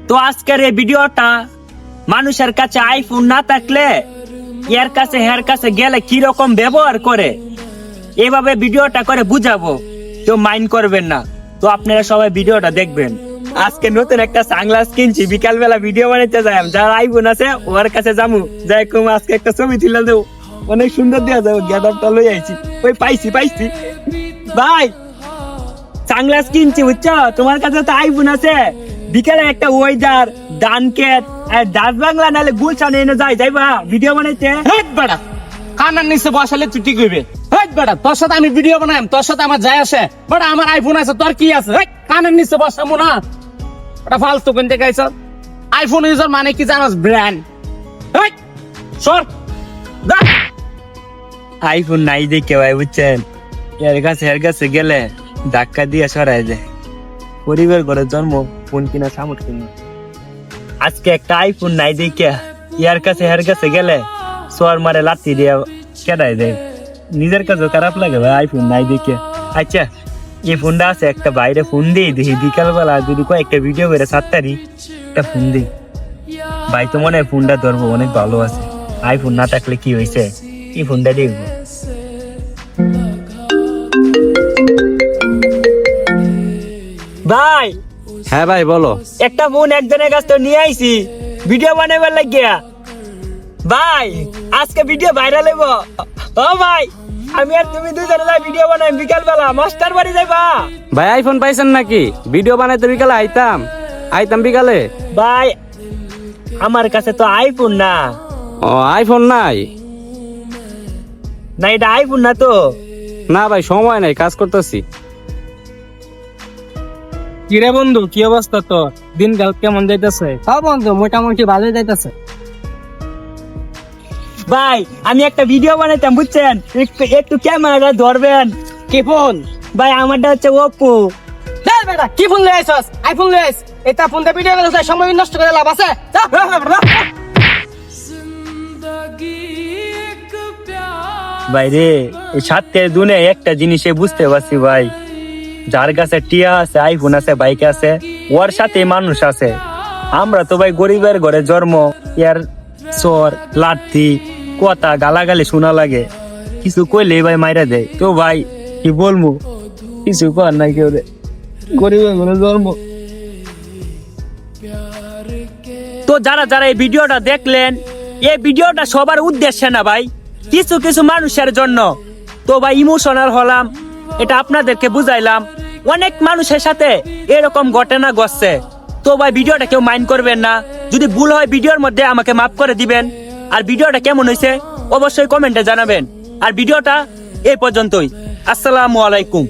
তো আজকের এই ভিডিওটা মানুষের কাছে আইফোন না থাকলে এর কাছে হের কাছে গেলে কি রকম ব্যবহার করে এইভাবে ভিডিওটা করে বুঝাবো, কেউ মাইন্ড করবেন না। তো আপনারা সবাই ভিডিওটা দেখবেন। আজকে নতুন একটা সানগ্লাস কিনছি, বিকাল বেলা ভিডিও বানাইতে যাই, যার আইফোন আছে ওর কাছে যাবো, যাই কম আজকে একটা ছবি তুলে দেবো, অনেক সুন্দর দেওয়া যাবে। গেটআপটা লই আইছি, ওই পাইছি ভাই সানগ্লাস কিনছি বুঝছো, তোমার কাছে তো আইফোন আছে, বিকালে একটা ওয়েদার ডানকেট আর ডাচ বাংলা নালে গুলশান এনে যাইবা ভিডিও বানাইতে। হেট বেটা, কানার নিচে বসালে তুই ঠিক হইবে। হেট বেটা, তোর সাথে আমি ভিডিও বানাইম, তোর সাথে আমার যায় আসে। বেটা আমার আইফোন আছে, তোর কি আছে? হেট, কানার নিচে বসামু না, ওটা ফালতু কিনতে গাইছ। আইফোন ইউজার মানে কি জানোস? ব্র্যান্ড। হেট, সর যা। আইফোন নাই দেখে ভাই বুঝছেন, এর কাছে গেলে ধাক্কা দিয়ে সরাই যায়। পরিবার করে জন্ম, ফোন কিনা সামুট কিনা। আজকে একটা আইফোন নাই দেখে এর কাছে গেলে সর মারে লাথি দিয়ে কেদাই দেয়। নিজের কাছে খারাপ লাগে ভাই আইফোন নাই দেখে। আচ্ছা এই ফোনটা আছে, একটা বাইরে ফোন দিই দেখি বিকালবেলা যদি কয়েকটা ভিডিও করে 7 তারিখ একটা ফোন দিই ভাই, তো মনে হয় ফোনটা ধরবো, অনেক ভালো আছে। আইফোন না থাকলে কি হয়েছে, এই ফোনটা দেখবো। ভাই হ্যাঁ ভাই বলো। একটা ফোন একজনের কাছ থেকে নিয়ে আইছি ভিডিও বানাবার লাগিয়া। ভাই আজকে ভিডিও ভাইরাল হইব। ও ভাই আমি আর তুমি দুজনে ভিডিও বানাই বিকাল বেলা, মাস্টার বাড়ি যাইবা। ভাই আইফোন পাইছেন নাকি? ভিডিও বানাইতে বিকালে আইতাম বিকালে। ভাই আমার কাছে তো আইফোন না। ও আইফোন নাই? না এটা আইফোন না তো। না ভাই সময় নাই, কাজ করতেছি। কিরে বন্ধু, কি অবস্থা তোর? দিনকাল কেমন যাইতেছে? হ্যাঁ বন্ধু, মোটামুটি ভালোই যাইতেছে। ভাই আমি একটা ভিডিও বানাইতাম বুঝছেন, একটু ক্যামেরাটা ধরবেন। কি ফোন? ভাই আমারটা হচ্ছে ওপো। এই বেটা, কি ফোন লই আইছস? আইফোন লই আইছ? এটা ফোন দিয়ে ভিডিও বানাইছ, সময় নষ্ট করে লাভ আছে? যা। ভাই রে এই সাথে দুনে একটা জিনিসে বুঝতে পারছি ভাই, যার কাছে টিয়া আছে, আইফোন আছে, বাইক আছে, ওর সাথে মানুষ আছে। আমরা তো ভাই গরিবের ঘরে জন্ম, ইয়ার চোর লাঠি কথা গালাগালি শোনা লাগে, কিছু কইলে ভাই মাইরা দেয়। তো ভাই কি বলবো, কিছু কর নাই কেউ রে, গরিবের ঘরে জন্ম। তো যারা এই ভিডিওটা দেখলেন, এই ভিডিওটা সবার উদ্দেশ্যে না ভাই, কিছু মানুষের জন্য। তো ভাই ইমোশনাল হলাম, এটা আপনাদেরকে বুঝাইলাম। অনেক মানুষের সাথে এরকম ঘটনা ঘটছে। তো ভাই ভিডিওটা কেউ মাইন্ড করবেন না, যদি ভুল হয় ভিডিওর মধ্যে আমাকে মাফ করে দিবেন। আর ভিডিওটা কেমন হয়েছে অবশ্যই কমেন্টে জানাবেন। আর ভিডিওটা এই পর্যন্তই। আসসালামু আলাইকুম।